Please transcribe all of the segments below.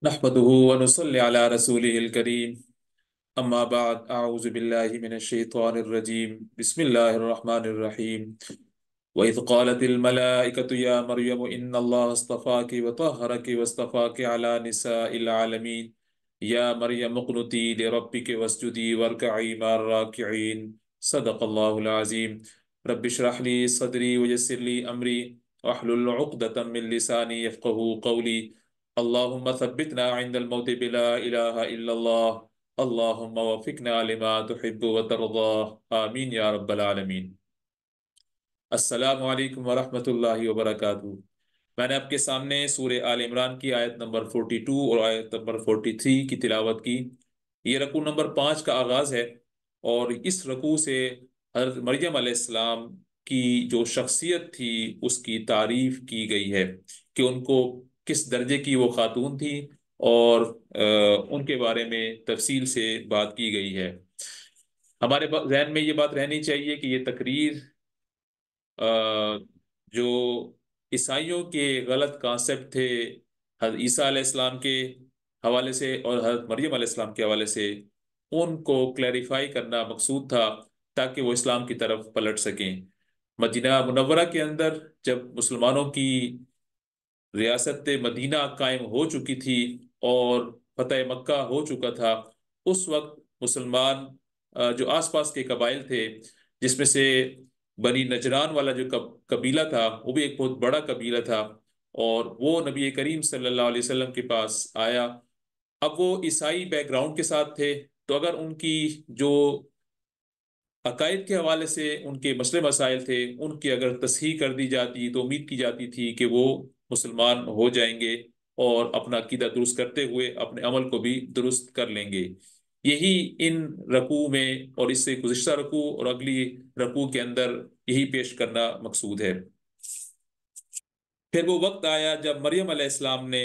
نحمده ونصلي على رسوله الكريم أما بعد أعوذ بالله من الشيطان الرجيم بسم الله الرحمن الرحيم وإذ قالت الملائكة يا مريم إن الله اصطفاك وطهرك واصطفاك على نساء العالمين يا مريم اقنتي لربك واسجدي واركعي مع الراكعين صدق الله العظيم رب اشرح لي صدري ويسر لي أمري واحلل عقدة من لساني يفقهوا قولي اللهم ثبتنا عند الموت بلا إله إلا الله اللهم وفقنا لما تحب وترضى آمين يا رب العالمين السلام علیکم ورحمۃ اللہ وبرکاتہ۔ میں نے آپ کے سامنے سورہ آل عمران کی آیت نمبر 42 اور آیت نمبر 43 کی تلاوت کی۔ یہ رکوع نمبر 5 کا آغاز ہے، اور اس رکوع سے حضرت مریم علیہ السلام کی جو شخصیت تھی اس کی تعریف کی گئی ہے کہ ان کو کس درجے کی وہ خاتون تھی، اور ان کے بارے میں تفصیل سے بات کی گئی ہے۔ ہمارے ذہن میں یہ بات رہنی چاہیے کہ یہ تقریر جو عیسائیوں کے غلط کانسیپٹ تھے حضرت عیسیٰ علیہ السلام کے حوالے سے اور حضرت مریم علیہ السلام کے حوالے سے، ان کو کلیریفائی کرنا مقصود تھا تاکہ وہ اسلام کی طرف پلٹ سکیں۔ مدینہ منورہ کے اندر جب مسلمانوں کی ریاست مدینہ قائم ہو چکی تھی اور فتح مکہ ہو چکا تھا، اس وقت مسلمان جو آس پاس کے قبائل تھے، جس میں سے بنی نجران والا جو قبیلہ تھا وہ بھی ایک بہت بڑا قبیلہ تھا، اور وہ نبی کریم صلی اللہ علیہ وسلم کے پاس آیا۔ اب وہ عیسائی بیک گراؤنڈ کے ساتھ تھے، تو اگر ان کی جو عقائد کے حوالے سے ان کے مسئلے مسائل تھے ان کی اگر تصحیح کر دی جاتی تو امید کی جاتی تھی کہ وہ مسلمان ہو جائیں گے اور اپنا عقیدہ درست کرتے ہوئے اپنے عمل کو بھی درست کر لیں گے۔ یہی ان رکوع میں اور اس سے گزشتہ رکوع اور اگلی رکوع کے اندر یہی پیش کرنا مقصود ہے۔ پھر وہ وقت آیا جب مریم علیہ السلام نے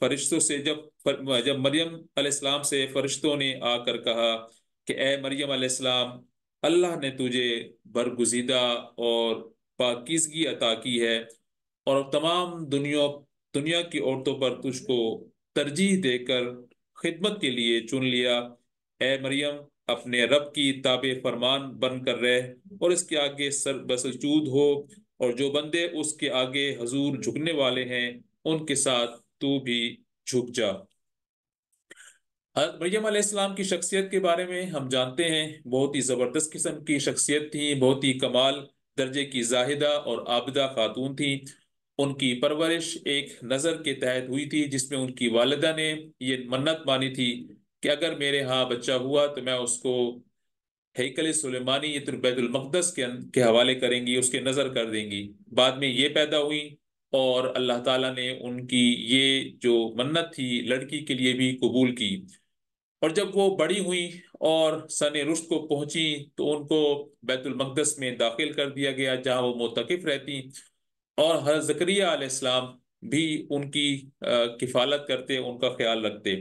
فرشتوں سے جب مریم علیہ السلام سے فرشتوں نے آ کر کہا کہ اے مریم علیہ السلام، اللہ نے تجھے برگزیدہ اور پاکیزگی عطا کی ہے، اور تمام دنیا کی عورتوں پر تجھ کو ترجیح دے کر خدمت کے لیے چن لیا۔ اے مریم، اپنے رب کی تابع فرمان بن کر رہ اور اس کے آگے سر بسجود ہو، اور جو بندے اس کے آگے حضور جھکنے والے ہیں ان کے ساتھ تو بھی جھک جا۔ حضرت مریم علیہ السلام کی شخصیت کے بارے میں ہم جانتے ہیں، بہت ہی زبردست قسم کی شخصیت تھی، بہت ہی کمال درجے کی زاہدہ اور عابدہ خاتون تھی۔ ان کی پرورش ایک نظر کے تحت ہوئی تھی، جس میں ان کی والدہ نے یہ منت مانی تھی کہ اگر میرے ہاں بچہ ہوا تو میں اس کو ہیکل سلیمانی یہ بیت المقدس کے حوالے کریں گی، اس کے نظر کر دیں گی۔ بعد میں یہ پیدا ہوئی، اور اللہ تعالیٰ نے ان کی یہ جو منت تھی لڑکی کے لیے بھی قبول کی۔ اور جب وہ بڑی ہوئی اور سن رشد کو پہنچی تو ان کو بیت المقدس میں داخل کر دیا گیا، جہاں وہ معتکف رہتی، اور حضرت زکریا علیہ السلام بھی ان کی کفالت کرتے، ان کا خیال رکھتے۔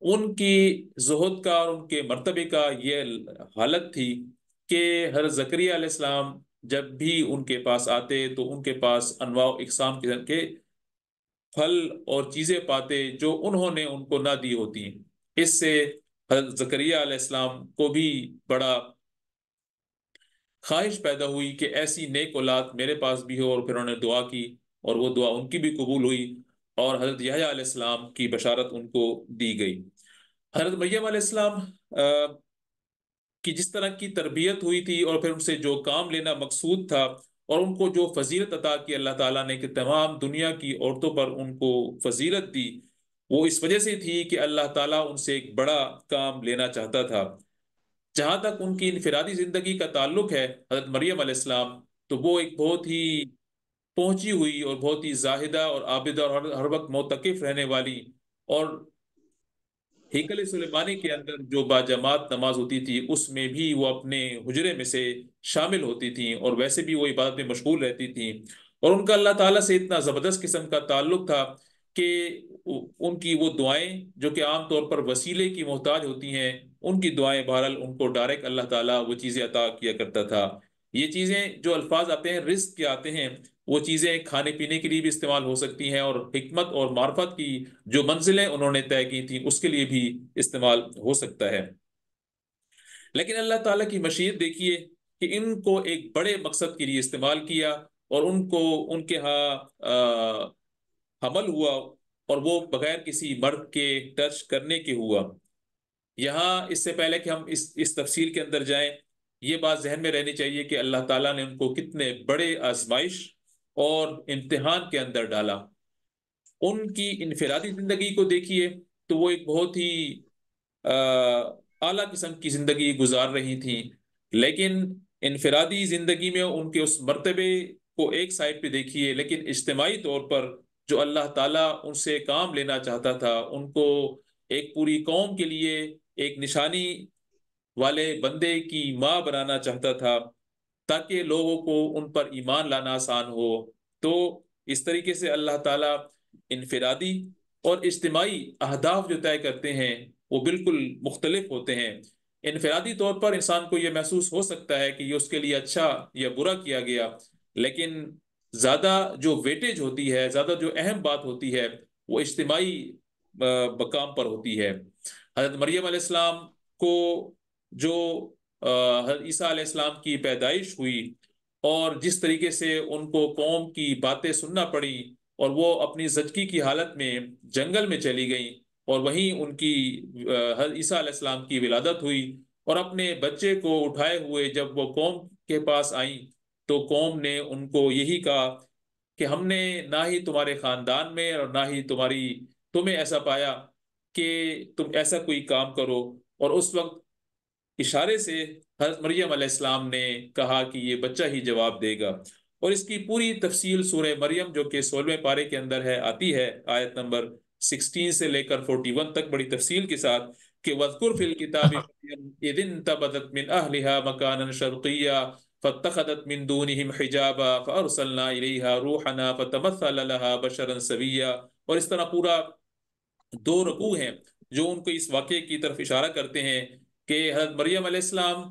ان کی زہد کا اور ان کے مرتبے کا یہ حالت تھی کہ حضرت زکریا علیہ السلام جب بھی ان کے پاس آتے تو ان کے پاس انواع و اقسام کے پھل اور چیزیں پاتے جو انہوں نے ان کو نہ دی ہوتی۔ اس سے حضرت زکریا علیہ السلام کو بھی بڑا خواہش پیدا ہوئی کہ ایسی نیک اولاد میرے پاس بھی ہو، اور پھر انہوں نے دعا کی، اور وہ دعا ان کی بھی قبول ہوئی، اور حضرت یحییٰ علیہ السلام کی بشارت ان کو دی گئی۔ حضرت مریم علیہ السلام کی جس طرح کی تربیت ہوئی تھی، اور پھر ان سے جو کام لینا مقصود تھا، اور ان کو جو فضیلت عطا کی اللہ تعالیٰ نے کہ تمام دنیا کی عورتوں پر ان کو فضیلت دی، وہ اس وجہ سے تھی کہ اللہ تعالیٰ ان سے ایک بڑا کام لینا چاہتا تھا۔ جہاں تک ان کی انفرادی زندگی کا تعلق ہے حضرت مریم علیہ السلام، تو وہ ایک بہت ہی پہنچی ہوئی اور بہت ہی زاہدہ اور عابدہ اور ہر وقت معتکف رہنے والی، اور ہیکل سلیمانی کے اندر جو باجماعت نماز ہوتی تھی اس میں بھی وہ اپنے حجرے میں سے شامل ہوتی تھیں، اور ویسے بھی وہ عبادت میں مشغول رہتی تھیں، اور ان کا اللہ تعالیٰ سے اتنا زبردست قسم کا تعلق تھا کہ ان کی وہ دعائیں جو کہ عام طور پر وسیلے کی محتاج ہوتی ہیں، ان کی دعائیں بہرحال ان کو ڈائریکٹ اللہ تعالیٰ وہ چیزیں عطا کیا کرتا تھا۔ یہ چیزیں جو الفاظ آتے ہیں رزق کے آتے ہیں، وہ چیزیں کھانے پینے کے لیے بھی استعمال ہو سکتی ہیں، اور حکمت اور معرفت کی جو منزلیں انہوں نے طے کی تھیں اس کے لیے بھی استعمال ہو سکتا ہے۔ لیکن اللہ تعالیٰ کی مشیت دیکھیے کہ ان کو ایک بڑے مقصد کے لیے استعمال کیا، اور ان کو ان کے ہاں حمل ہوا، اور وہ بغیر کسی مرد کے ٹچ کرنے کے ہوا۔ یہاں اس سے پہلے کہ ہم اس تفصیل کے اندر جائیں، یہ بات ذہن میں رہنی چاہیے کہ اللہ تعالیٰ نے ان کو کتنے بڑے آزمائش اور امتحان کے اندر ڈالا۔ ان کی انفرادی زندگی کو دیکھیے تو وہ ایک بہت ہی اعلیٰ قسم کی زندگی گزار رہی تھیں، لیکن انفرادی زندگی میں ان کے اس مرتبے کو ایک سائڈ پہ دیکھیے، لیکن اجتماعی طور پر جو اللہ تعالیٰ ان سے کام لینا چاہتا تھا، ان کو ایک پوری قوم کے لیے ایک نشانی والے بندے کی ماں بنانا چاہتا تھا تاکہ لوگوں کو ان پر ایمان لانا آسان ہو۔ تو اس طریقے سے اللہ تعالیٰ انفرادی اور اجتماعی اہداف جو طے کرتے ہیں وہ بالکل مختلف ہوتے ہیں۔ انفرادی طور پر انسان کو یہ محسوس ہو سکتا ہے کہ یہ اس کے لیے اچھا یا برا کیا گیا، لیکن زیادہ جو ویٹیج ہوتی ہے، زیادہ جو اہم بات ہوتی ہے، وہ اجتماعی مقام پر ہوتی ہے۔ حضرت مریم علیہ السلام کو جو حضرت عیسیٰ علیہ السلام کی پیدائش ہوئی، اور جس طریقے سے ان کو قوم کی باتیں سننا پڑی، اور وہ اپنی زچگی کی حالت میں جنگل میں چلی گئیں، اور وہیں ان کی حضرت عیسیٰ علیہ السلام کی ولادت ہوئی، اور اپنے بچے کو اٹھائے ہوئے جب وہ قوم کے پاس آئیں تو قوم نے ان کو یہی کہا کہ ہم نے نہ ہی تمہارے خاندان میں اور نہ ہی تمہیں ایسا پایا کہ تم ایسا کوئی کام کرو۔ اور اس وقت اشارے سے حضرت مریم علیہ السلام نے کہا کہ یہ بچہ ہی جواب دے گا، اور اس کی پوری تفصیل سورہ مریم جو کہ 16ویں پارے کے اندر ہے آتی ہے، آیت نمبر 16 سے لے کر 41 تک بڑی تفصیل کے ساتھ کہ وَاذْكُرْ فِي الْكِتَابِ مَرْيَمَ إِذِ انتبذت من أهلها مكانا شرقيا فاتخذت من دونهم حجابا فأرسلنا إليها روحنا فتمثل لها بشرا سويا۔ اور اس طرح پورا 2 رکوع ہیں جو ان کو اس واقعے کی طرف اشارہ کرتے ہیں کہ حضرت مریم علیہ السلام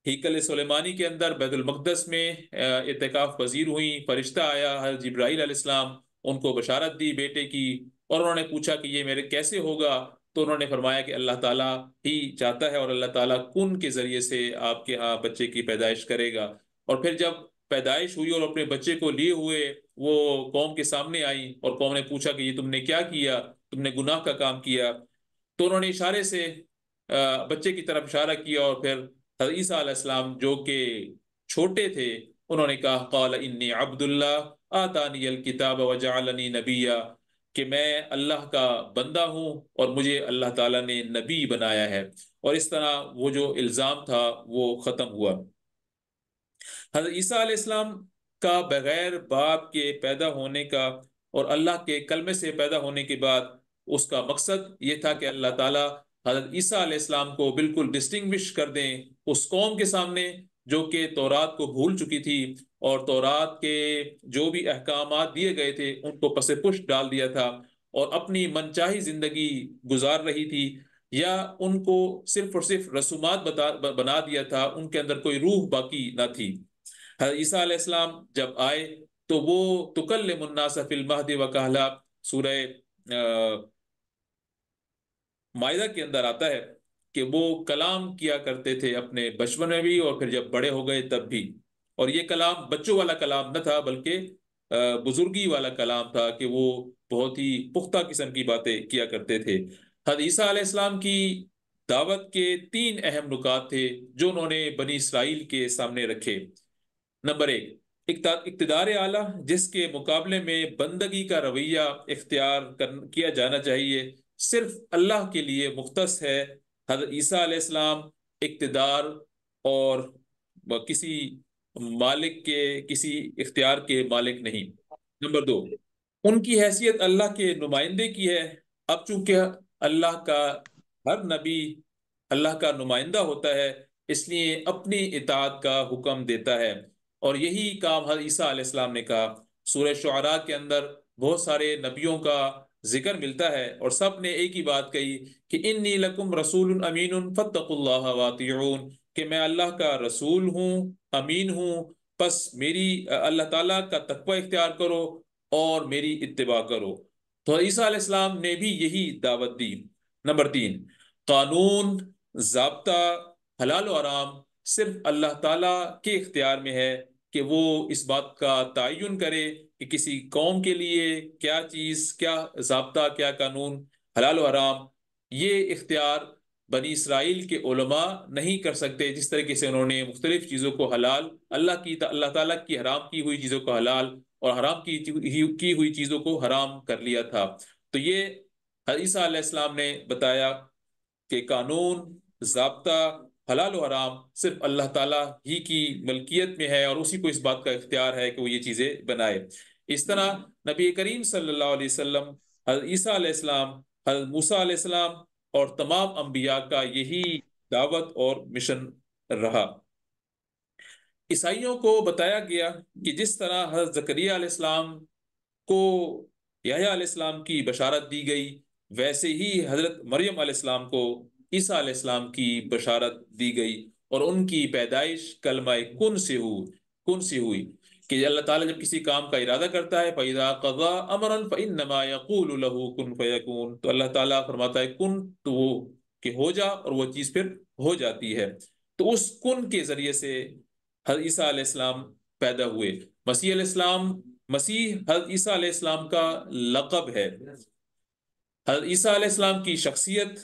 ہیکل سلیمانی کے اندر بیت المقدس میں اعتکاف پذیر ہوئیں۔ فرشتہ آیا حضرت جبرائیل علیہ السلام، ان کو بشارت دی بیٹے کی، اور انہوں نے پوچھا کہ یہ میرے کیسے ہوگا؟ تو انہوں نے فرمایا کہ اللہ تعالیٰ ہی چاہتا ہے، اور اللہ تعالیٰ کن کے ذریعے سے آپ کے ہاں بچے کی پیدائش کرے گا۔ اور پھر جب پیدائش ہوئی اور اپنے بچے کو لیے ہوئے وہ قوم کے سامنے آئی، اور قوم نے پوچھا کہ یہ تم نے کیا کیا، تم نے گناہ کا کام کیا؟ تو انہوں نے اشارے سے بچے کی طرف اشارہ کیا، اور پھر حضرت عیسیٰ علیہ السلام جو کہ چھوٹے تھے انہوں نے کہا قال انی عبد اللہ آتانی الکتاب وجعلنی نبیا، کہ میں اللہ کا بندہ ہوں اور مجھے اللہ تعالیٰ نے نبی بنایا ہے۔ اور اس طرح وہ جو الزام تھا وہ ختم ہوا۔ حضرت عیسیٰ علیہ السلام کا بغیر باپ کے پیدا ہونے کا اور اللہ کے کلمے سے پیدا ہونے کے بعد اس کا مقصد یہ تھا کہ اللہ تعالیٰ حضرت عیسیٰ علیہ السلام کو بالکل ڈسٹنگوش کر دیں اس قوم کے سامنے جو کہ تورات کو بھول چکی تھی، اور تورات کے جو بھی احکامات دیے گئے تھے ان کو پس پشت ڈال دیا تھا، اور اپنی منچاہی زندگی گزار رہی تھی، یا ان کو صرف اور صرف رسومات بنا دیا تھا، ان کے اندر کوئی روح باقی نہ تھی۔ حضرت عیسیٰ علیہ السلام جب آئے تو وہ تکلم الناس فی المہد وکہلا، سورہ مائدہ کے اندر آتا ہے کہ وہ کلام کیا کرتے تھے اپنے بچپن میں بھی اور پھر جب بڑے ہو گئے تب بھی، اور یہ کلام بچوں والا کلام نہ تھا بلکہ بزرگی والا کلام تھا کہ وہ بہت ہی پختہ قسم کی باتیں کیا کرتے تھے۔ حضرت عیسیٰ علیہ السلام کی دعوت کے 3 اہم نکات تھے جو انہوں نے بنی اسرائیل کے سامنے رکھے۔ نمبر 1، اقتدار اعلیٰ جس کے مقابلے میں بندگی کا رویہ اختیار کیا جانا چاہیے صرف اللہ کے لیے مختص ہے۔ حضرت عیسیٰ علیہ السلام اقتدار اور کسی مالک کے کسی اختیار کے مالک نہیں۔ نمبر 2، ان کی حیثیت اللہ کے نمائندے کی ہے۔ اب چونکہ اللہ کا ہر نبی اللہ کا نمائندہ ہوتا ہے، اس لیے اپنی اطاعت کا حکم دیتا ہے، اور یہی کام حضرت عیسیٰ علیہ السلام نے کہا۔ سورہ شعراء کے اندر بہت سارے نبیوں کا ذکر ملتا ہے اور سب نے ایک ہی بات کہی کہ انی لکم رسول امین فاتقوا اللہ واطیعون، کہ میں اللہ کا رسول ہوں، امین ہوں، پس میری اللہ تعالیٰ کا تقوی اختیار کرو اور میری اتباع کرو۔ تو عیسیٰ علیہ السلام نے بھی یہی دعوت دی۔ نمبر 3، قانون، ضابطہ، حلال و حرام صرف اللہ تعالیٰ کے اختیار میں ہے کہ وہ اس بات کا تعین کرے کہ کسی قوم کے لیے کیا چیز، کیا ضابطہ، کیا قانون حلال و حرام۔ یہ اختیار بنی اسرائیل کے علماء نہیں کر سکتے، جس طریقے سے انہوں نے مختلف چیزوں کو حلال، اللہ تعالیٰ کی حرام کی ہوئی چیزوں کو حلال اور حرام کی ہوئی چیزوں کو حرام کر لیا تھا۔ تو یہ عیسیٰ علیہ السلام نے بتایا کہ قانون، ضابطہ، حلال و حرام صرف اللہ تعالیٰ ہی کی ملکیت میں ہے، اور اسی کو اس بات کا اختیار ہے کہ وہ یہ چیزیں بنائے۔ اس طرح نبی کریم صلی اللہ علیہ وسلم، حضرت عیسیٰ علیہ السلام، حضرت موسیٰ علیہ السلام اور تمام انبیاء کا یہی دعوت اور مشن رہا۔ عیسائیوں کو بتایا گیا کہ جس طرح حضرت زکریا علیہ السلام کو یحییٰ علیہ السلام کی بشارت دی گئی، ویسے ہی حضرت مریم علیہ السلام کو عیسیٰ علیہ السلام کی بشارت دی گئی، اور ان کی پیدائش کلمہ کن سے ہوئی کہ اللہ تعالیٰ جب کسی کام کا ارادہ کرتا ہے فَإِذَا قَضَىٰ أَمْرًا فَإِنَّمَا يَقُولُ لَهُ كُن فَيَكُونُ، تو اللہ تعالیٰ فرماتا ہے کن، تو وہ کہ ہو جا، اور وہ چیز پھر ہو جاتی ہے۔ تو اس کن کے ذریعے سے حضرت عیسیٰ علیہ السلام پیدا ہوئے۔ مسیح علیہ السلام، مسیح حضرت عیسیٰ علیہ السلام کا لقب ہے۔ حضرت عیسیٰ علیہ السلام کی شخصیت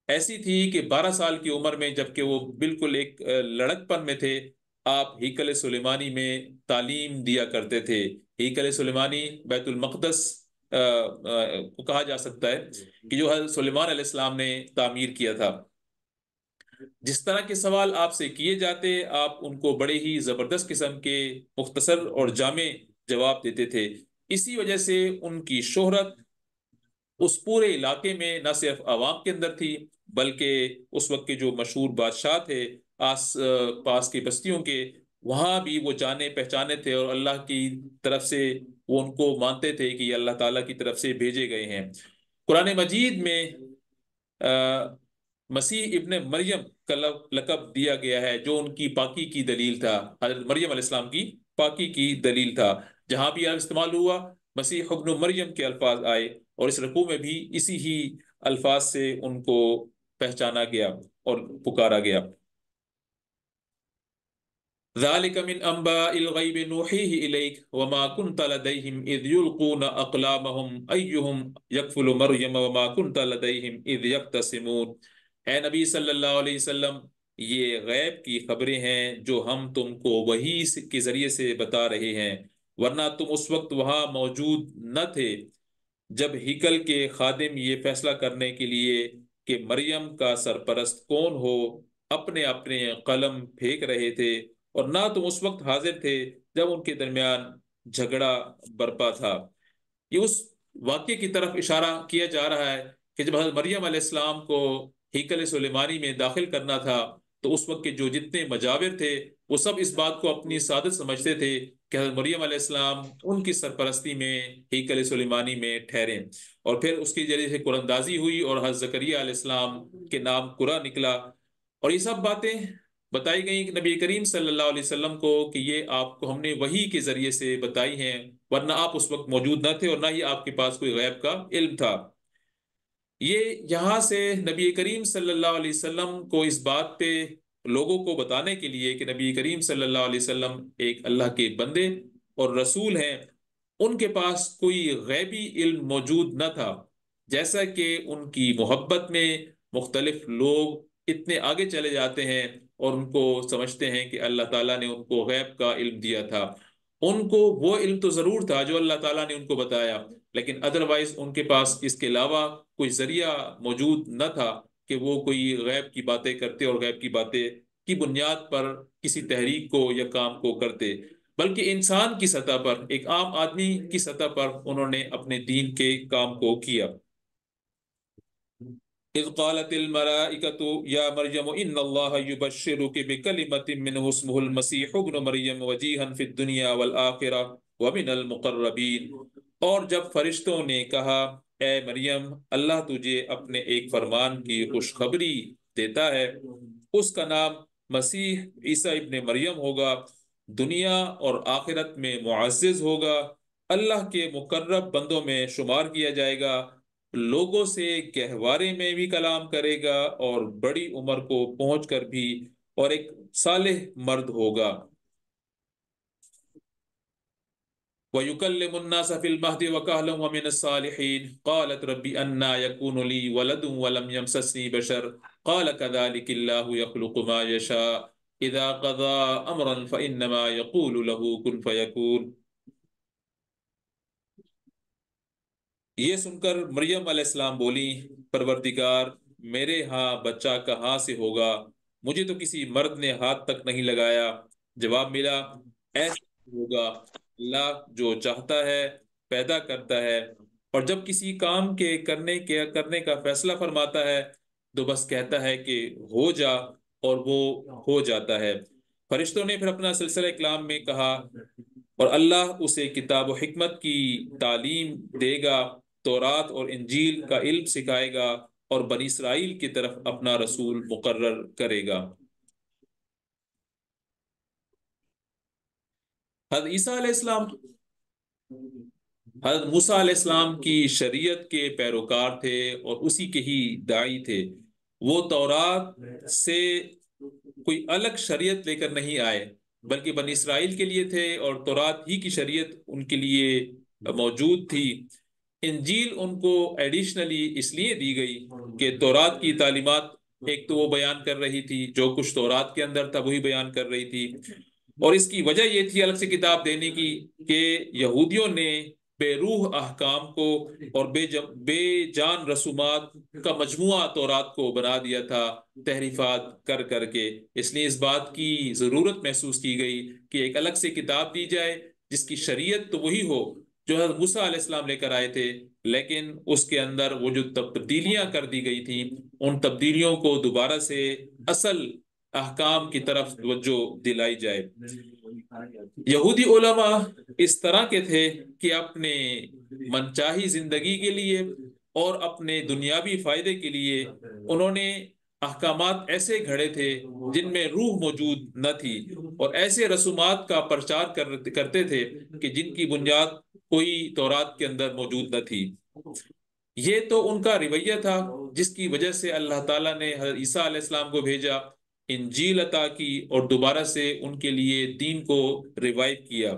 ایسی تھی کہ 12 سال کی عمر میں، جبکہ وہ بالکل ایک لڑک پن میں تھے، آپ ہیکل سلیمانی میں تعلیم دیا کرتے تھے۔ ہیکل سلیمانی بیت المقدس کو کہا جا سکتا ہے کہ جو حضرت سلیمان علیہ السلام نے تعمیر کیا تھا۔ جس طرح کے سوال آپ سے کیے جاتے، آپ ان کو بڑے ہی زبردست قسم کے مختصر اور جامع جواب دیتے تھے۔ اسی وجہ سے ان کی شہرت اس پورے علاقے میں نہ صرف عوام کے اندر تھی، بلکہ اس وقت کے جو مشہور بادشاہ تھے آس پاس کی بستیوں کے، وہاں بھی وہ جانے پہچانے تھے، اور اللہ کی طرف سے وہ ان کو مانتے تھے کہ یہ اللہ تعالیٰ کی طرف سے بھیجے گئے ہیں۔ قرآن مجید میں مسیح ابن مریم کا لقب دیا گیا ہے، جو ان کی پاکی کی دلیل تھا، حضرت مریم علیہ السلام کی پاکی کی دلیل تھا۔ جہاں بھی استعمال ہوا مسیح ابن مریم کے الفاظ آئے، اور اس رکوع میں بھی اسی ہی الفاظ سے ان کو پہچانا گیا اور پکارا گیا۔ ذَلِكَ مِنْ أَنْبَاءِ الْغَيْبِ نُوحِيهِ إِلَيْكَ وَمَا كُنْتَ لَدَيْهِمْ إِذْ يُلْقُونَ أَقْلَامَهُمْ أَيُّهُمْ يَكْفُلُ مَرْيَمَ وَمَا كُنْتَ لَدَيْهِمْ إِذْ يَخْتَصِمُونَ۔ اے نبی صلی اللہ علیہ وسلم، یہ غیب کی خبریں ہیں جو ہم تم کو وحی کے ذریعے سے بتا رہے ہیں، ورنہ تم اس وقت وہاں موجود نہ تھے جب ہیکل کے خادم یہ فیصلہ کرنے کے لیے کہ مریم کا سرپرست کون ہو، اپنے اپنے قلم پھینک رہے تھے، اور نہ تم اس وقت حاضر تھے جب ان کے درمیان جھگڑا برپا تھا۔ یہ اس واقعے کی طرف اشارہ کیا جا رہا ہے کہ جب حضرت مریم علیہ السلام کو ہیکل سلیمانی میں داخل کرنا تھا، تو اس وقت کے جو جتنے مجاور تھے وہ سب اس بات کو اپنی سعادت سمجھتے تھے کہ حضرت مریم علیہ السلام ان کی سرپرستی میں ہیکل سلیمانی میں ٹھہریں، اور پھر اس کے ذریعے سے قرآن اندازی ہوئی اور حضرت زکریا علیہ السلام کے نام قرآن نکلا، اور یہ سب باتیں بتائی گئی کہ نبی کریم صلی اللہ علیہ وسلم کو کہ یہ آپ کو ہم نے وحی کے ذریعے سے بتائی ہیں، ورنہ آپ اس وقت موجود نہ تھے اور نہ ہی آپ کے پاس کوئی غیب کا علم تھا۔ یہ یہاں سے نبی کریم صلی اللہ علیہ وسلم کو اس بات پہ لوگوں کو بتانے کے لیے کہ نبی کریم صلی اللہ علیہ وسلم ایک اللہ کے بندے اور رسول ہیں، ان کے پاس کوئی غیبی علم موجود نہ تھا، جیسا کہ ان کی محبت میں مختلف لوگ اتنے آگے چلے جاتے ہیں اور ان کو سمجھتے ہیں کہ اللہ تعالیٰ نے ان کو غیب کا علم دیا تھا۔ ان کو وہ علم تو ضرور تھا جو اللہ تعالیٰ نے ان کو بتایا، لیکن ادروائز ان کے پاس اس کے علاوہ کوئی ذریعہ موجود نہ تھا کہ وہ کوئی غیب کی باتیں کرتے اور غیب کی باتیں کی بنیاد پر کسی تحریک کو یا کام کو کرتے، بلکہ انسان کی سطح پر، ایک عام آدمی کی سطح پر انہوں نے اپنے دین کے کام کو کیا۔ اذ قالت الملائکة یا مریم ان اللہ یبشرک بکلمۃ منہ اسمہ المسیح ابن مریم وجیہا فی الدنیا والآخرہ ومن المقربین۔ اور جب فرشتوں نے کہا، اے مریم، اللہ تجھے اپنے ایک فرمان کی خوشخبری دیتا ہے، اس کا نام مسیح عیسیٰ ابن مریم ہوگا، دنیا اور آخرت میں معزز ہوگا، اللہ کے مقرب بندوں میں شمار کیا جائے گا، لوگوں سے گہوارے میں بھی کلام کرے گا اور بڑی عمر کو پہنچ کر بھی، اور ایک صالح مرد ہوگا۔ وَيُكَلِّمُ النَّاسَ فِي الْمَهْدِ وَكَهْلًا وَمِنَ الصَّالِحِينَ قَالَتْ رَبِّ أَنَّىٰ يَكُونُ لِي وَلَدٌ وَلَمْ يَمْسَسْنِي بَشَرٌ قَالَ كَذَٰلِكَ اللَّهُ يَخْلُقُ مَا يَشَاءُ إِذَا قَضَىٰ أَمْرًا فَإِنَّمَا يَقُولُ لَهُ كُن فَيَكُونُ۔ یہ سن کر مریم علیہ السلام بولی، پروردگار، میرے ہاں بچہ کہاں سے ہوگا؟ مجھے تو کسی مرد نے ہاتھ تک نہیں لگایا۔ جواب ملا، ایسا ہوگا، اللہ جو چاہتا ہے پیدا کرتا ہے، اور جب کسی کام کرنے کا فیصلہ فرماتا ہے تو بس کہتا ہے کہ ہو جا، اور وہ ہو جاتا ہے۔ فرشتوں نے پھر اپنا سلسلہ کلام میں کہا، اور اللہ اسے کتاب و حکمت کی تعلیم دے گا، تورات اور انجیل کا علم سکھائے گا، اور بنی اسرائیل کی طرف اپنا رسول مقرر کرے گا۔ حضرت عیسیٰ علیہ السلام حضرت موسیٰ علیہ السلام کی شریعت کے پیروکار تھے اور اسی کے ہی داعی تھے۔ وہ تورات سے کوئی الگ شریعت لے کر نہیں آئے، بلکہ بنی اسرائیل کے لیے تھے، اور تورات ہی کی شریعت ان کے لیے موجود تھی۔ انجیل ان کو ایڈیشنلی اس لیے دی گئی کہ تورات کی تعلیمات ایک تو وہ بیان کر رہی تھی، جو کچھ تورات کے اندر تھا وہی بیان کر رہی تھی، اور اس کی وجہ یہ تھی الگ سے کتاب دینے کی کہ یہودیوں نے بے روح احکام کو اور بے جان رسومات کا مجموعہ تورات کو بنا دیا تھا، تحریفات کر کر کے۔ اس لیے اس بات کی ضرورت محسوس کی گئی کہ ایک الگ سے کتاب دی جائے جس کی شریعت تو وہی ہو جو حضرت موسیٰ علیہ السلام لے کر آئے تھے، لیکن اس کے اندر وہ جو تبدیلیاں کر دی گئی تھیں، ان تبدیلیوں کو دوبارہ سے اصل احکام کی طرف توجہ دلائی جائے۔ یہودی علماء اس طرح کے تھے کہ اپنے منچاہی زندگی کے لیے اور اپنے دنیاوی فائدے کے لیے انہوں نے احکامات ایسے گھڑے تھے جن میں روح موجود نہ تھی، اور ایسے رسومات کا پرچار کرتے تھے کہ جن کی بنیاد کوئی تورات کے اندر موجود نہ تھی۔ یہ تو ان کا رویہ تھا جس کی وجہ سے اللہ تعالیٰ نے حضرت عیسیٰ علیہ السلام کو بھیجا، انجیل عطا کی، اور دوبارہ سے ان کے لیے دین کو ریوائیو کیا۔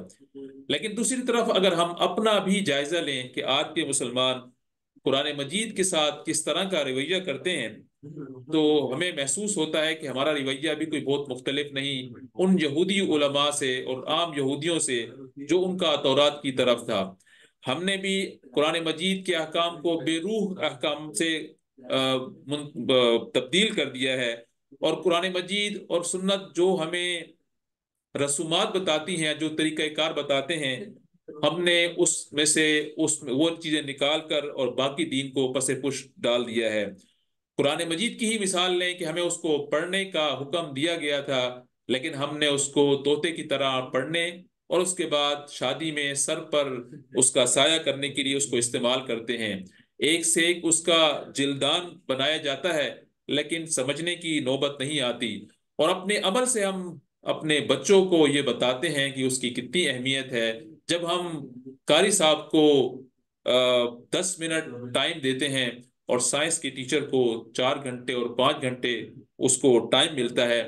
لیکن دوسری طرف اگر ہم اپنا بھی جائزہ لیں کہ آج کے مسلمان قرآن مجید کے ساتھ کس طرح کا رویہ کرتے ہیں، تو ہمیں محسوس ہوتا ہے کہ ہمارا رویہ بھی کوئی بہت مختلف نہیں ان یہودی علماء سے اور عام یہودیوں سے جو ان کا تورات کی طرف تھا۔ ہم نے بھی قرآن مجید کے احکام کو بے روح احکام سے تبدیل کر دیا ہے، اور قرآن مجید اور سنت جو ہمیں رسومات بتاتی ہیں، جو طریقہ کار بتاتے ہیں، ہم نے اس میں سے وہ چیزیں نکال کر اور باقی دین کو پس پش ڈال دیا ہے۔ قرآن مجید کی ہی مثال لیں کہ ہمیں اس کو پڑھنے کا حکم دیا گیا تھا، لیکن ہم نے اس کو طوطے کی طرح پڑھنے اور اس کے بعد شادی میں سر پر اس کا سایہ کرنے کے لیے اس کو استعمال کرتے ہیں۔ ایک سے ایک اس کا جلدان بنایا جاتا ہے، لیکن سمجھنے کی نوبت نہیں آتی، اور اپنے عمل سے ہم اپنے بچوں کو یہ بتاتے ہیں کہ اس کی کتنی اہمیت ہے۔ جب ہم قاری صاحب کو 10 منٹ ٹائم دیتے ہیں اور سائنس کے ٹیچر کو 4 گھنٹے اور 5 گھنٹے اس کو ٹائم ملتا ہے،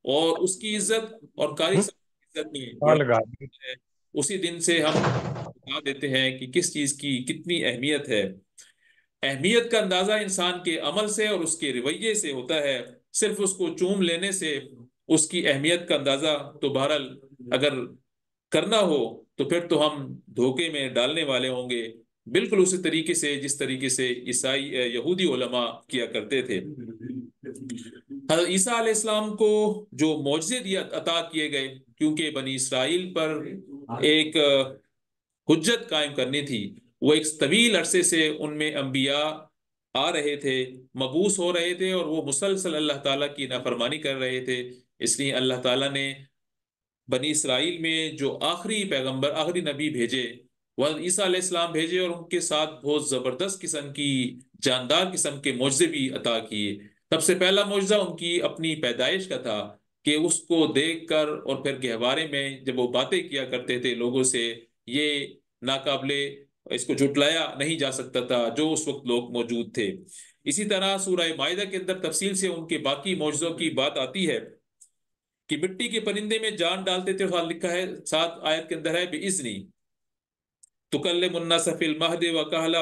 اور اس کی عزت اور قاری صاحب کی عزت میں بڑھتی ہے، اسی دن سے ہم بتا دیتے ہیں کہ کس چیز کی کتنی اہمیت ہے۔ اہمیت کا اندازہ انسان کے عمل سے اور اس کے رویے سے ہوتا ہے، صرف اس کو چوم لینے سے اس کی اہمیت کا اندازہ تو بہرحال اگر کرنا ہو تو پھر تو ہم دھوکے میں ڈالنے والے ہوں گے، بالکل اسی طریقے سے جس طریقے سے یہودی علماء کیا کرتے تھے۔ حضرت عیسیٰ علیہ السلام کو جو معجزے عطا کیے گئے، کیونکہ بنی اسرائیل پر ایک حجت قائم کرنی تھی، وہ ایک طویل عرصے سے ان میں انبیاء آ رہے تھے، مبعوث ہو رہے تھے، اور وہ مسلسل اللہ تعالیٰ کی نافرمانی کر رہے تھے۔ اس لیے اللہ تعالیٰ نے بنی اسرائیل میں جو آخری پیغمبر، آخری نبی بھیجے، وہ عیسیٰ علیہ السلام بھیجے، اور ان کے ساتھ بہت زبردست قسم کی، جاندار قسم کے معجزے بھی عطا کیے۔ سب سے پہلا معجزہ ان کی اپنی پیدائش کا تھا کہ اس کو دیکھ کر اور پھر گہوارے میں جب وہ باتیں کیا کرتے تھے لوگوں سے، یہ ناقابل، اس کو جھٹلایا نہیں جا سکتا تھا جو اس وقت لوگ موجود تھے۔ اسی طرح سورہ مائدہ کے اندر تفصیل سے ان کے باقی معجزوں کی بات آتی ہے کہ مٹی کے پرندے میں جان ڈالتے تھے، اور لکھا ہے 7 آیت کے اندر ہے بِإِذْنِی تُكَلِّمُ النَّاسَ فِي الْمَهْدِ وَكَهْلًا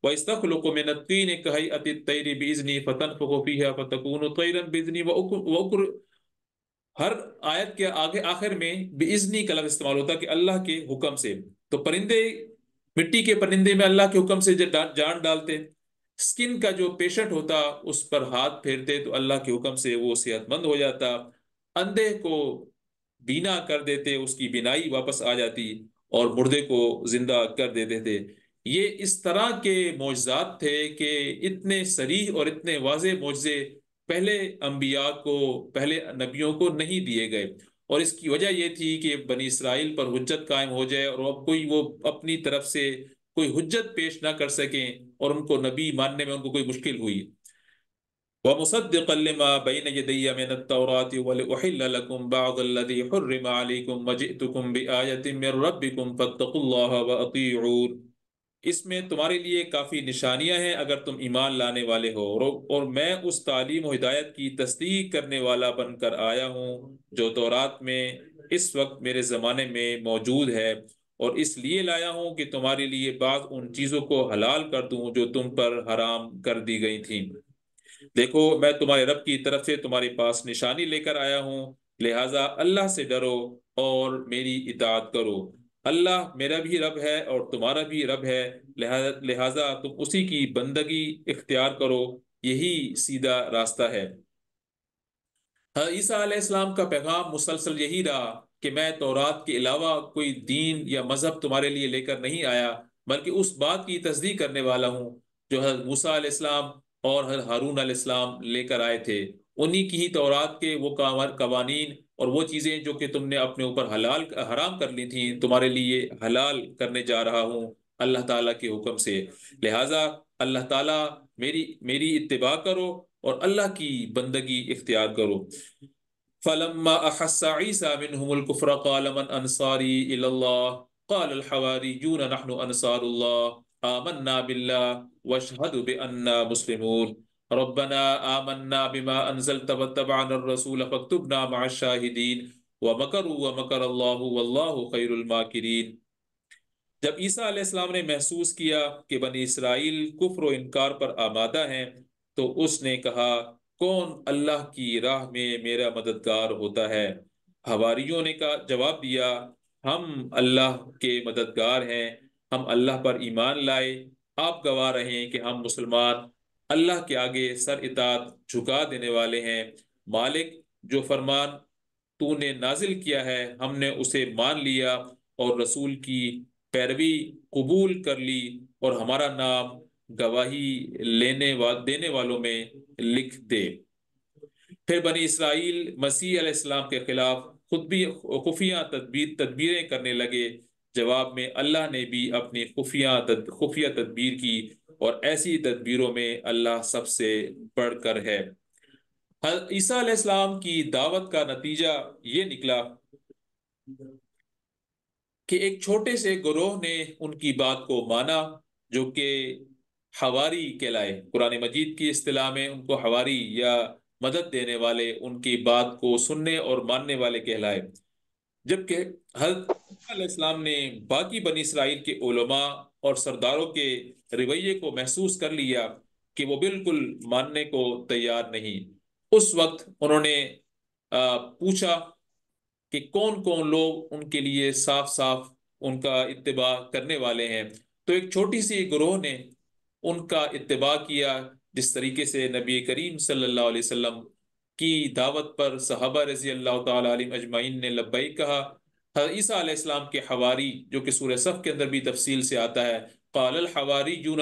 وَيَسْتَخْلُقُ مِنَ الطِّينِ كَهَيْئَةِ الطَّيْرِ بِإِذْنِی فَتَنفُخُ فِيهَا فَتَكُونُ طَيْرًا بِإِذْنِی۔ ہر آیت کے آگے آخر میں بِإِذْنِی کا لفظ استعمال ہوتا ہے کہ اللہ کے حکم سے۔ تو پرندے، مٹی کے پرندے میں اللہ کے حکم سے جان ڈالتے، سکن کا جو پیشنٹ ہوتا اس پر ہاتھ پھیرتے تو اللہ کے حکم سے وہ صحت مند ہو جاتا، اندھے کو بینا کر دیتے، اس کی بینائی واپس آ جاتی، اور مردے کو زندہ کر دیتے تھے۔ یہ اس طرح کے معجزات تھے کہ اتنے صریح اور اتنے واضح معجزے پہلے انبیاء کو، پہلے نبیوں کو نہیں دیے گئے۔ اور اس کی وجہ یہ تھی کہ بنی اسرائیل پر حجت قائم ہو جائے، اور اب کوئی وہ اپنی طرف سے کوئی حجت پیش نہ کر سکیں، اور ان کو نبی ماننے میں ان کو کوئی مشکل ہوئی۔ وَمُصَدِّقًا لِمَا بَيْنَ يَدَيَّ مِنَ التَّوْرَاةِ وَلِأُحِلَّ لَكُمْ بَعْضَ الَّذِي حُرِّمَ عَلَيْكُمْ وَجِئْتُكُمْ بِآيَةٍ مِّن رَّبِّكُمْ فَاتَّقُوا اللَّهَ وَأَطِيعُونِ۔ اس میں تمہارے لیے کافی نشانیاں ہیں اگر تم ایمان لانے والے ہو، اور میں اس تعلیم و ہدایت کی تصدیق کرنے والا بن کر آیا ہوں جو تورات میں اس وقت میرے زمانے میں موجود ہے، اور اس لیے لایا ہوں کہ تمہارے لیے بعض ان چیزوں کو حلال کر دوں جو تم پر حرام کر دی گئی تھیں۔ دیکھو میں تمہارے رب کی طرف سے تمہارے پاس نشانی لے کر آیا ہوں، لہٰذا اللہ سے ڈرو اور میری اطاعت کرو۔ اللہ میرا بھی رب ہے اور تمہارا بھی رب ہے، لہٰذا تم اسی کی بندگی اختیار کرو، یہی سیدھا راستہ ہے۔ حضرت عیسیٰ علیہ السلام کا پیغام مسلسل یہی رہا کہ میں تورات کے علاوہ کوئی دین یا مذہب تمہارے لیے لے کر نہیں آیا، بلکہ اس بات کی تصدیق کرنے والا ہوں جو حضرت موسیٰ علیہ السلام اور حضرت ہارون علیہ السلام لے کر آئے تھے۔ انہی کی ہی تورات کے وہ قوانین اور وہ چیزیں جو کہ تم نے اپنے اوپر حرام کر لی تھیں، تمہارے لیے حلال کرنے جا رہا ہوں اللہ تعالیٰ کے حکم سے۔ لہٰذا اللہ تعالیٰ میری اتباع کرو اور اللہ کی بندگی اختیار کرو۔ فلما احس عيسى منهم الكفر قال من انصاري الى الله قال الحواريون نحن انصار الله آمنا بالله واشهد بأننا مسلمون ربنا آمنا بما انزلت واتبعنا الرسول فاكتبنا مع الشاهدين ومكروا ومكر الله والله خير الماكرين۔ جب عیسیٰ علیہ السلام نے محسوس کیا کہ بنی اسرائیل کفر و انکار پر آمادہ ہیں، تو اس نے کہا کون اللہ کی راہ میں میرا مددگار ہوتا ہے؟ حواریوں نے جواب دیا ہم اللہ کے مددگار ہیں، ہم اللہ پر ایمان لائے، آپ گواہ رہیں کہ ہم مسلمان اللہ کے آگے سر اطاعت جھکا دینے والے ہیں۔ مالک جو فرمان تو نے نازل کیا ہے ہم نے اسے مان لیا اور رسول کی پیروی قبول کر لی، اور ہمارا نام گواہی دینے والوں میں لکھ دے۔ پھر بنی اسرائیل مسیح علیہ السلام کے خلاف خود بھی خفیہ تدبیریں کرنے لگے۔ جواب میں اللہ نے بھی اپنی خفیہ تدبیر کی، اور ایسی تدبیروں میں اللہ سب سے بڑھ کر ہے۔ حضرت عیسیٰ علیہ السلام کی دعوت کا نتیجہ یہ نکلا کہ ایک چھوٹے سے گروہ نے ان کی بات کو مانا جو کہ حواری کہلائے۔ قرآن مجید کی اصطلاح میں ان کو حواری یا مدد دینے والے، ان کی بات کو سننے اور ماننے والے کہلائے۔ جبکہ حضرت علیہ السلام نے باقی بنی اسرائیل کے علماء اور سرداروں کے رویے کو محسوس کر لیا کہ وہ بالکل ماننے کو تیار نہیں۔ اس وقت انہوں نے پوچھا کہ کون کون لوگ ان کے لیے صاف صاف ان کا اتباع کرنے والے ہیں، تو ایک چھوٹی سی گروہ نے ان کا اتباع کیا، جس طریقے سے نبی کریم صلی اللہ علیہ وسلم کی دعوت پر صحابہ رضی اللہ تعالی علیہم اجمعین نے لبیک کہا۔ حضرت عیسیٰ علیہ السلام کے حواری جو کہ سورہ صف کے اندر بھی تفصیل سے آتا ہے، قال الحواریون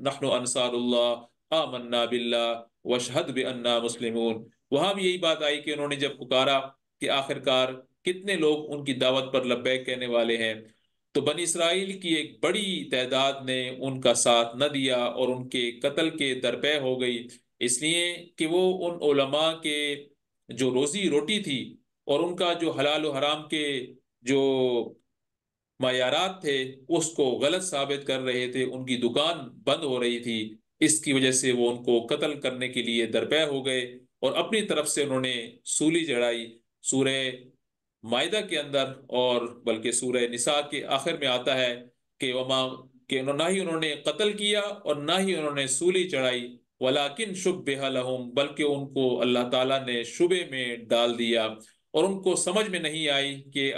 نحن انصار اللہ آمنا باللہ واشہد بأننا مسلمون۔ وہاں بھی یہی بات آئی کہ انہوں نے جب پکارا کہ آخرکار کتنے لوگ ان کی دعوت پر لبیک کہنے والے ہیں، تو بنی اسرائیل کی ایک بڑی تعداد نے ان کا ساتھ نہ دیا اور ان کے قتل کے درپے ہو گئی، اس لیے کہ وہ ان علماء کے جو روزی روٹی تھی اور ان کا جو حلال و حرام کے جو معیارات تھے اس کو غلط ثابت کر رہے تھے، ان کی دکان بند ہو رہی تھی، اس کی وجہ سے وہ ان کو قتل کرنے کے لیے درپے ہو گئے اور اپنی طرف سے انہوں نے سولی چڑھائی۔ سورہ مائدہ کے اندر اور بلکہ سورہ نساء کے آخر میں آتا ہے کہ وما کہ نہ ہی انہوں نے قتل کیا اور نہ ہی انہوں نے سولی چڑھائی، ولیکن شبہ لہم، بلکہ ان کو اللہ تعالیٰ نے شبے میں ڈال دیا اور ان کو سمجھ میں نہیں آئی کہ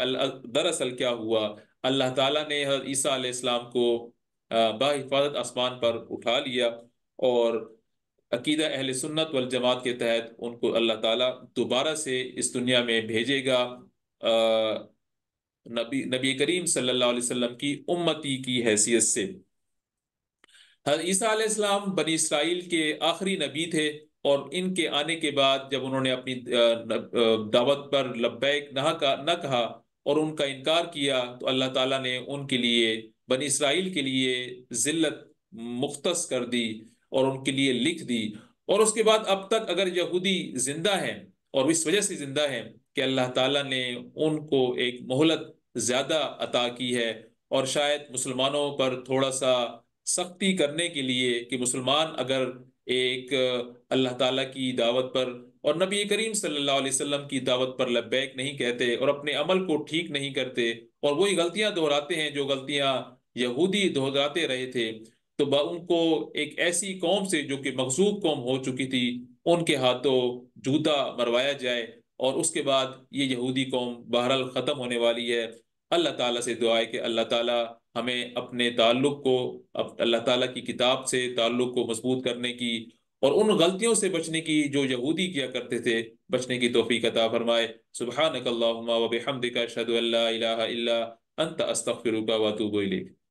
دراصل کیا ہوا۔ اللہ تعالیٰ نے حضرت عیسیٰ علیہ السلام کو بحفاظت آسمان پر اٹھا لیا اور عقیدہ اہل سنت والجماعت کے تحت ان کو اللہ تعالیٰ دوبارہ سے اس دنیا میں بھیجے گا، آ، نبی کریم صلی اللہ علیہ وسلم کی امتی کی حیثیت سے۔ حضرت عیسیٰ علیہ السلام بنی اسرائیل کے آخری نبی تھے، اور ان کے آنے کے بعد جب انہوں نے اپنی دعوت پر لبیک نہ کہا اور ان کا انکار کیا، تو اللہ تعالیٰ نے ان کے لیے، بنی اسرائیل کے لیے ذلت مختص کر دی اور ان کے لیے لکھ دی۔ اور اس کے بعد اب تک اگر یہودی زندہ ہیں، اور اس وجہ سے زندہ ہیں کہ اللہ تعالیٰ نے ان کو ایک مہلت زیادہ عطا کی ہے، اور شاید مسلمانوں پر تھوڑا سا سختی کرنے کے لیے کہ مسلمان اگر ایک اللہ تعالیٰ کی دعوت پر اور نبی کریم صلی اللہ علیہ وسلم کی دعوت پر لبیک نہیں کہتے اور اپنے عمل کو ٹھیک نہیں کرتے اور وہی غلطیاں دہراتے ہیں جو غلطیاں یہودی دہراتے رہے تھے، تو ان کو ایک ایسی قوم سے جو کہ مغصوب قوم ہو چکی تھی ان کے ہاتھوں جوتا مروایا جائے، اور اس کے بعد یہ یہودی قوم بہرحال ختم ہونے والی ہے۔ اللہ تعالیٰ سے دعا ہے کہ اللہ تعالیٰ ہمیں اپنے تعلق کو اللہ تعالیٰ کی کتاب سے تعلق کو مضبوط کرنے کی اور ان غلطیوں سے بچنے کی جو یہودی کیا کرتے تھے، بچنے کی توفیق عطا فرمائے۔ سبحانک اللہم و بحمدک، اشہد ان لا الہ الا انت، استغفرک و اتوب الیک۔